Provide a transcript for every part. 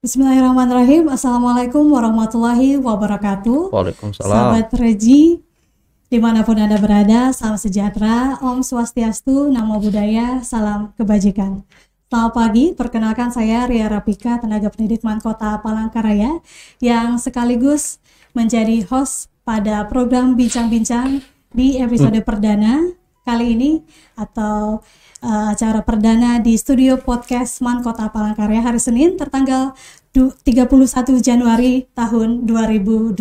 Bismillahirrahmanirrahim. Assalamualaikum warahmatullahi wabarakatuh. Waalaikumsalam. Sahabat Reji, dimanapun Anda berada, salam sejahtera, Om Swastiastu, Namo Buddhaya, salam kebajikan. Selamat pagi, perkenalkan saya Ria Rapika, tenaga pendidik Mankota Palangkaraya, yang sekaligus menjadi host pada program Bincang-Bincang di episode perdana kali ini, atau acara perdana di studio podcast Mankota Palangkaraya hari Senin tertanggal 31 Januari tahun 2022.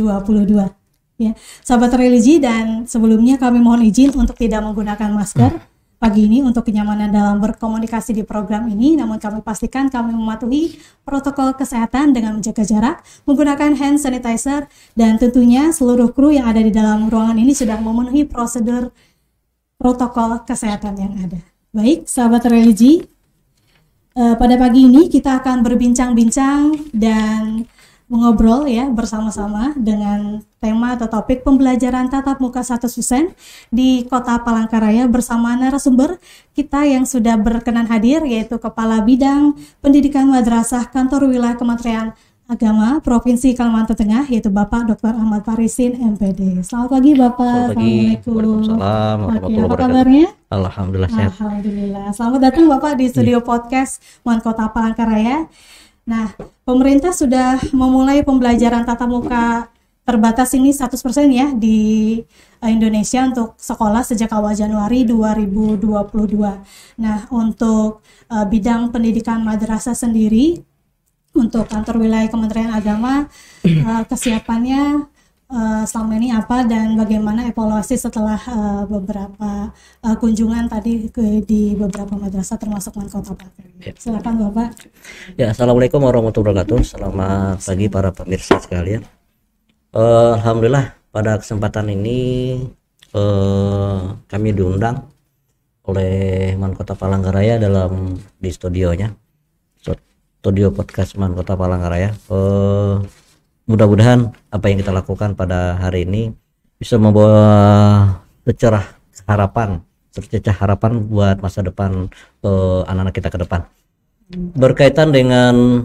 Ya, sahabat religi, dan sebelumnya kami mohon izin untuk tidak menggunakan masker pagi ini untuk kenyamanan dalam berkomunikasi di program ini. Namun kami pastikan kami mematuhi protokol kesehatan dengan menjaga jarak, menggunakan hand sanitizer, dan tentunya seluruh kru yang ada di dalam ruangan ini sudah memenuhi prosedur protokol kesehatan yang ada. Baik, sahabat religi, pada pagi ini kita akan berbincang-bincang dan mengobrol ya bersama-sama dengan tema atau topik pembelajaran tatap muka 100% di Kota Palangkaraya bersama narasumber kita yang sudah berkenan hadir, yaitu Kepala Bidang Pendidikan Madrasah Kantor Wilayah Kementerian Agama Provinsi Kalimantan Tengah, yaitu Bapak Dr. Ahmad Farisin, MPD. Selamat pagi Bapak. Selamat pagi. Waalaikumsalam. Oke, apa kabarnya? Alhamdulillah sehat. Alhamdulillah. Selamat datang Bapak di studio podcast Mankota Palangkaraya. Nah, pemerintah sudah memulai pembelajaran tatap muka terbatas ini 100% ya di Indonesia untuk sekolah sejak awal Januari 2022. Nah, untuk bidang pendidikan madrasah sendiri, untuk kantor wilayah Kementerian Agama, kesiapannya selama ini apa dan bagaimana evaluasi setelah beberapa kunjungan tadi di beberapa madrasah termasuk Mankota Palangkaraya. Silakan Bapak. Ya, Assalamualaikum warahmatullahi wabarakatuh. Selamat pagi para pemirsa sekalian. Alhamdulillah pada kesempatan ini kami diundang oleh Mankota Palangkaraya di studionya, studio podcast Mankota Palangkaraya. Mudah-mudahan apa yang kita lakukan pada hari ini bisa membawa secercah harapan buat masa depan anak-anak kita ke depan. Berkaitan dengan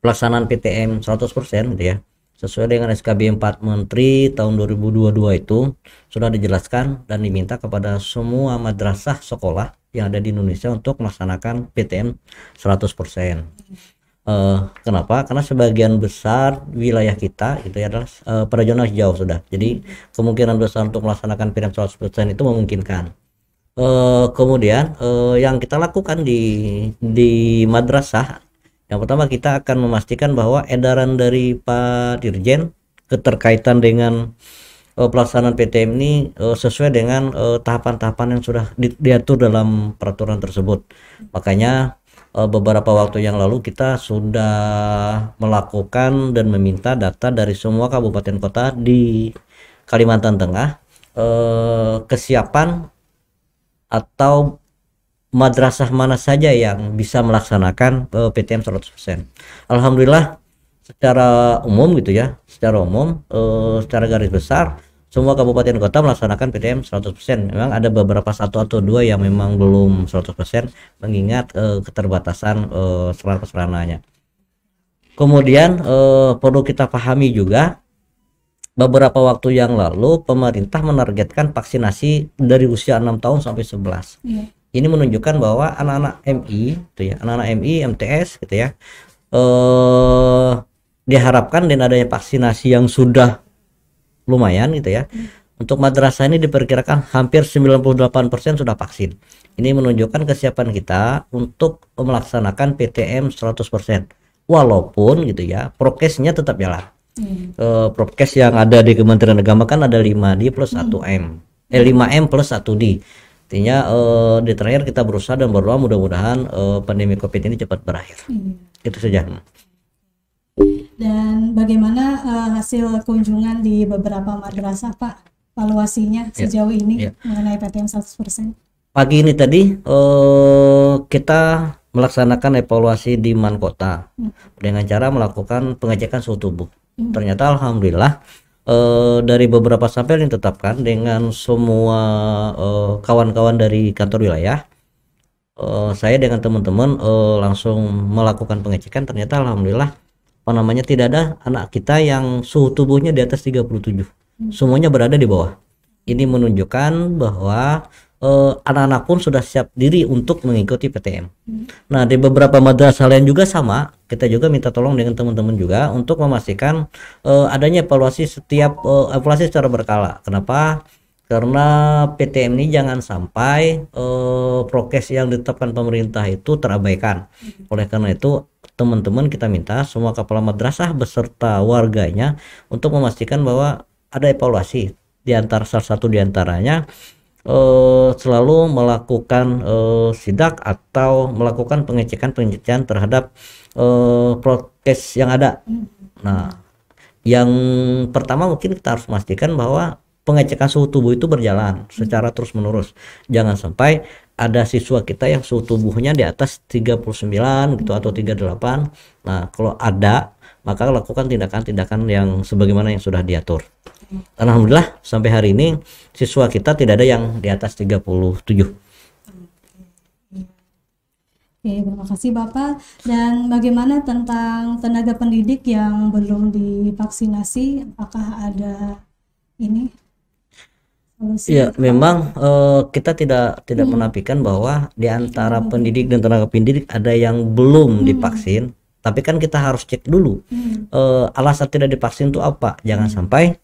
pelaksanaan PTM 100% gitu ya. Sesuai dengan SKB 4 Menteri tahun 2022 itu sudah dijelaskan dan diminta kepada semua madrasah sekolah yang ada di Indonesia untuk melaksanakan PTM 100%. Kenapa? Karena sebagian besar wilayah kita itu adalah pada zona hijau sudah. Jadi kemungkinan besar untuk melaksanakan PTM 100% itu memungkinkan. Kemudian yang kita lakukan di madrasah, yang pertama kita akan memastikan bahwa edaran dari Pak Dirjen keterkaitan dengan pelaksanaan PTM ini sesuai dengan tahapan-tahapan yang sudah diatur dalam peraturan tersebut. Makanya beberapa waktu yang lalu kita sudah melakukan dan meminta data dari semua kabupaten kota di Kalimantan Tengah, kesiapan atau madrasah mana saja yang bisa melaksanakan PTM 100%. Alhamdulillah secara umum gitu ya, secara garis besar semua kabupaten kota melaksanakan PTM 100%. Memang ada beberapa satu atau dua yang memang belum 100% mengingat keterbatasan sarana-prasarananya. Kemudian perlu kita pahami juga, beberapa waktu yang lalu pemerintah menargetkan vaksinasi dari usia 6 tahun sampai 11. Ini menunjukkan bahwa anak-anak MI gitu ya, anak-anak MI, MTS gitu ya, diharapkan dengan adanya vaksinasi yang sudah lumayan gitu ya. Untuk madrasah ini diperkirakan hampir 98% sudah vaksin. Ini menunjukkan kesiapan kita untuk melaksanakan PTM 100%. Walaupun gitu ya, prokesnya tetap jalan. Prokes yang ada di Kementerian Agama kan ada 5D plus 1M. 5M plus 1D. Artinya di terakhir kita berusaha dan berdoa mudah-mudahan pandemi Covid ini cepat berakhir. Itu saja. Dan bagaimana hasil kunjungan di beberapa madrasah Pak? Evaluasinya sejauh ini mengenai PTM 100%? Pagi ini tadi kita melaksanakan evaluasi di Mankota dengan cara melakukan pengecekan suhu tubuh. Ternyata alhamdulillah dari beberapa sampel yang ditetapkan dengan semua kawan-kawan dari kantor wilayah, saya dengan teman-teman langsung melakukan pengecekan, ternyata alhamdulillah apa namanya tidak ada anak kita yang suhu tubuhnya di atas 37. Semuanya berada di bawah. Ini menunjukkan bahwa anak-anak pun sudah siap diri untuk mengikuti PTM. Nah, di beberapa madrasah lain juga sama, kita juga minta tolong dengan teman-teman juga untuk memastikan adanya evaluasi setiap evaluasi secara berkala. Kenapa? Karena PTM ini jangan sampai prokes yang ditetapkan pemerintah itu terabaikan. Oleh karena itu, teman-teman kita minta semua kepala madrasah beserta warganya untuk memastikan bahwa ada evaluasi di antara salah satu di antaranya selalu melakukan sidak atau melakukan pengecekan terhadap prokes yang ada. Nah, yang pertama mungkin kita harus memastikan bahwa pengecekan suhu tubuh itu berjalan secara terus menerus. Jangan sampai ada siswa kita yang suhu tubuhnya di atas 39 gitu atau 38. Nah, kalau ada, maka lakukan tindakan-tindakan yang sebagaimana yang sudah diatur. Alhamdulillah sampai hari ini siswa kita tidak ada yang di atas 37. Oke, terima kasih Bapak. Dan bagaimana tentang tenaga pendidik yang belum divaksinasi? Apakah ada ini solusi? Ya, memang kita tidak menafikan bahwa di antara pendidik dan tenaga pendidik ada yang belum divaksin. Tapi kan kita harus cek dulu alasan tidak divaksin itu apa. Jangan sampai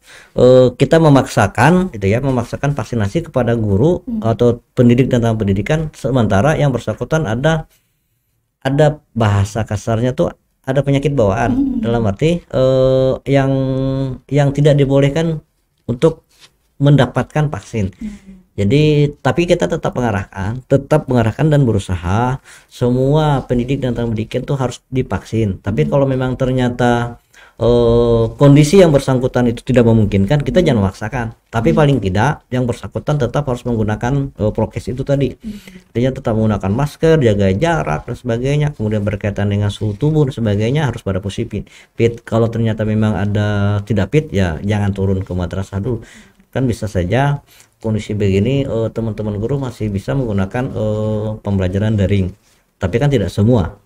kita memaksakan gitu ya, memaksakan vaksinasi kepada guru atau pendidik dan tenaga pendidikan, sementara yang bersangkutan ada bahasa kasarnya tuh ada penyakit bawaan, dalam arti yang tidak dibolehkan untuk mendapatkan vaksin. Jadi tapi kita tetap mengarahkan dan berusaha semua pendidik dan tenaga pendidikan itu harus divaksin. Tapi kalau memang ternyata kondisi yang bersangkutan itu tidak memungkinkan, kita jangan memaksakan. Tapi paling tidak yang bersangkutan tetap harus menggunakan prokes itu tadi. Artinya tetap menggunakan masker, jaga jarak dan sebagainya. Kemudian berkaitan dengan suhu tubuh dan sebagainya harus pada posisi fit. Kalau ternyata memang ada tidak fit, ya jangan turun ke madrasah dulu. Kan bisa saja kondisi begini teman-teman guru masih bisa menggunakan pembelajaran daring, tapi kan tidak semua.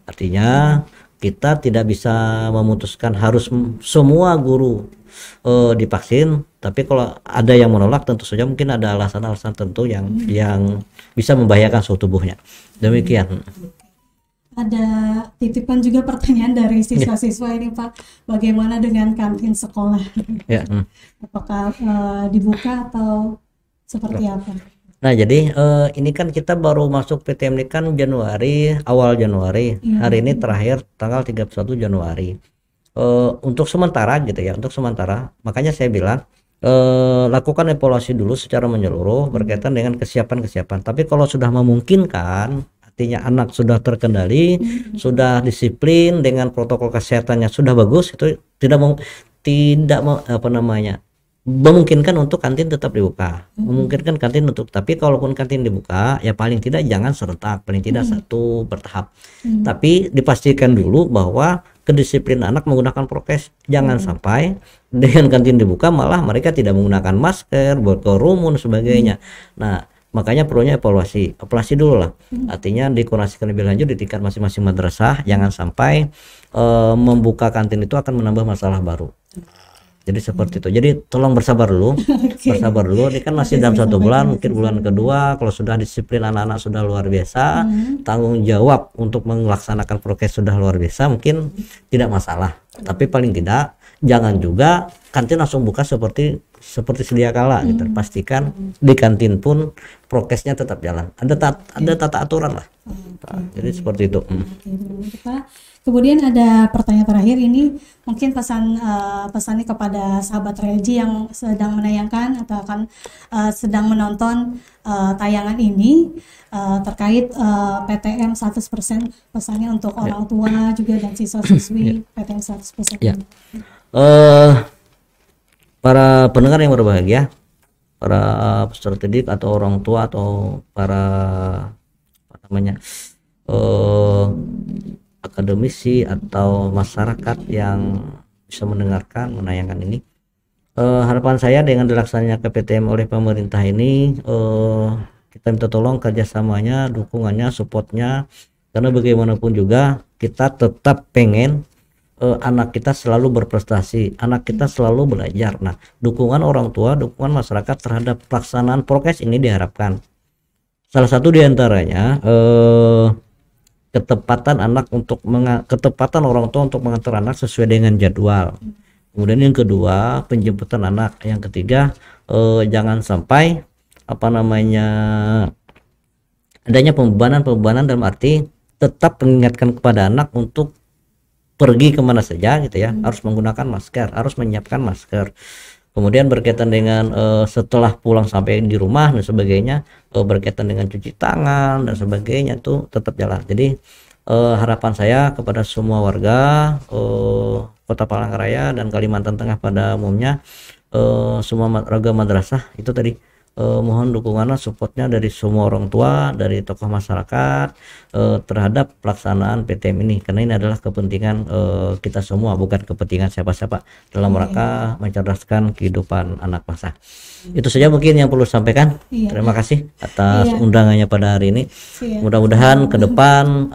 Artinya kita tidak bisa memutuskan harus semua guru divaksin, tapi kalau ada yang menolak tentu saja mungkin ada alasan-alasan tertentu yang bisa membahayakan suhu tubuhnya. Demikian. Ada titipan juga pertanyaan dari siswa-siswa ini Pak, bagaimana dengan kantin sekolah? Ya. Apakah dibuka atau seperti apa? Nah, jadi ini kan kita baru masuk PTM ini kan awal Januari. Hari ini terakhir tanggal 31 Januari. Untuk sementara gitu ya, makanya saya bilang lakukan evaluasi dulu secara menyeluruh berkaitan dengan kesiapan. Tapi kalau sudah memungkinkan, artinya anak sudah terkendali, sudah disiplin dengan protokol kesehatannya sudah bagus, itu memungkinkan untuk kantin tetap dibuka. Memungkinkan kantin tapi kalaupun kantin dibuka, ya paling tidak jangan serentak, paling tidak satu bertahap. Tapi dipastikan dulu bahwa kedisiplinan anak menggunakan prokes. Jangan sampai dengan kantin dibuka malah mereka tidak menggunakan masker, berkerumun sebagainya. Nah, makanya perlunya evaluasi dulu lah. Artinya dikoordinasikan lebih lanjut di tingkat masing-masing madrasah. Jangan sampai membuka kantin itu akan menambah masalah baru. Jadi seperti itu. Jadi tolong bersabar dulu. Bersabar dulu. Ini kan masih dalam 1 bulan, mungkin bulan kedua. Kalau sudah disiplin anak-anak sudah luar biasa, tanggung jawab untuk melaksanakan prokes sudah luar biasa, mungkin tidak masalah. Tapi paling tidak jangan juga kantin langsung buka seperti sedia kala gitu. Pastikan di kantin pun prokesnya tetap jalan. Ada tata aturan lah. Jadi seperti itu. Kemudian ada pertanyaan terakhir ini, mungkin pesannya kepada sahabat religi yang sedang menayangkan atau akan sedang menonton tayangan ini terkait PTM 100%, pesannya untuk orang tua juga dan siswa-siswi PTM 100%. Ya. Para pendengar yang berbahagia, para peserta didik atau orang tua atau para akademisi atau masyarakat yang bisa mendengarkan menayangkan ini, harapan saya dengan dilaksanakannya PTM oleh pemerintah ini, kita minta tolong kerjasamanya, dukungannya, supportnya, karena bagaimanapun juga kita tetap pengen anak kita selalu berprestasi, anak kita selalu belajar. Nah, dukungan orang tua, dukungan masyarakat terhadap pelaksanaan prokes ini diharapkan. Salah satu diantaranya ketepatan orang tua untuk mengantar anak sesuai dengan jadwal. Kemudian yang kedua, penjemputan anak. Yang ketiga, jangan sampai adanya pembebanan dalam arti tetap mengingatkan kepada anak untuk pergi kemana saja gitu ya, harus menggunakan masker, harus menyiapkan masker. Kemudian berkaitan dengan setelah pulang sampai di rumah dan sebagainya, berkaitan dengan cuci tangan dan sebagainya itu tetap jalan. Jadi harapan saya kepada semua warga Kota Palangkaraya dan Kalimantan Tengah pada umumnya, semua warga madrasah itu tadi, mohon dukungan supportnya dari semua orang tua, dari tokoh masyarakat terhadap pelaksanaan PTM ini, karena ini adalah kepentingan kita semua, bukan kepentingan siapa-siapa, dalam rangka mencerdaskan kehidupan anak bangsa. Itu saja mungkin yang perlu sampaikan. Terima kasih atas undangannya pada hari ini. Mudah-mudahan ke depan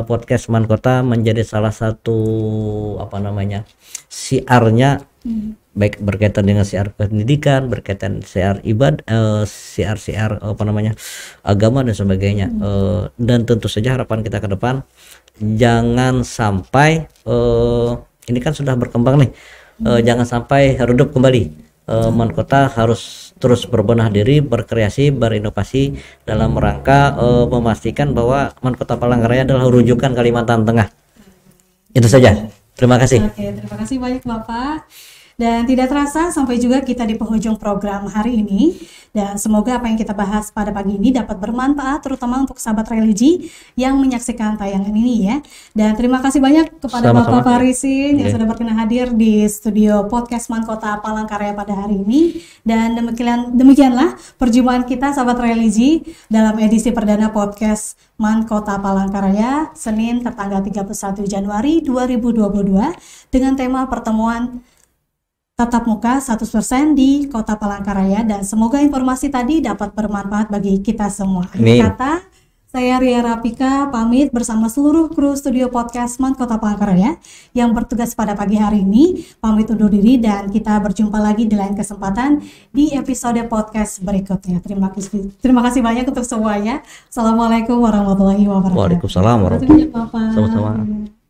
podcast Man Kota menjadi salah satu siarnya, baik berkaitan dengan siar pendidikan, berkaitan siar siar agama dan sebagainya. Dan tentu saja harapan kita ke depan, jangan sampai ini kan sudah berkembang nih, jangan sampai redup kembali. Man Kota harus terus berbenah diri, berkreasi, berinovasi dalam rangka memastikan bahwa Man Kota Palangkaraya adalah rujukan Kalimantan Tengah. Itu saja. Terima kasih. Oke, terima kasih banyak Bapak. Dan tidak terasa sampai juga kita di penghujung program hari ini, dan semoga apa yang kita bahas pada pagi ini dapat bermanfaat terutama untuk sahabat religi yang menyaksikan tayangan ini ya. Dan terima kasih banyak kepada Bapak Farisin yang sudah berkenan hadir di studio podcast Man Kota Palangkaraya pada hari ini. Dan demikianlah perjumpaan kita sahabat religi dalam edisi perdana podcast Man Kota Palangkaraya Senin tertanggal 31 Januari 2022 dengan tema pertemuan tatap muka 100% di Kota Palangkaraya, dan semoga informasi tadi dapat bermanfaat bagi kita semua. Akhir kata, saya Ria Rapika pamit bersama seluruh kru studio podcast Man Kota Palangkaraya yang bertugas pada pagi hari ini. Pamit undur diri dan kita berjumpa lagi di lain kesempatan di episode podcast berikutnya. Terima kasih banyak untuk semuanya. Assalamualaikum warahmatullahi wabarakatuh. Waalaikumsalam warahmatullahi wabarakatuh. Sama-sama.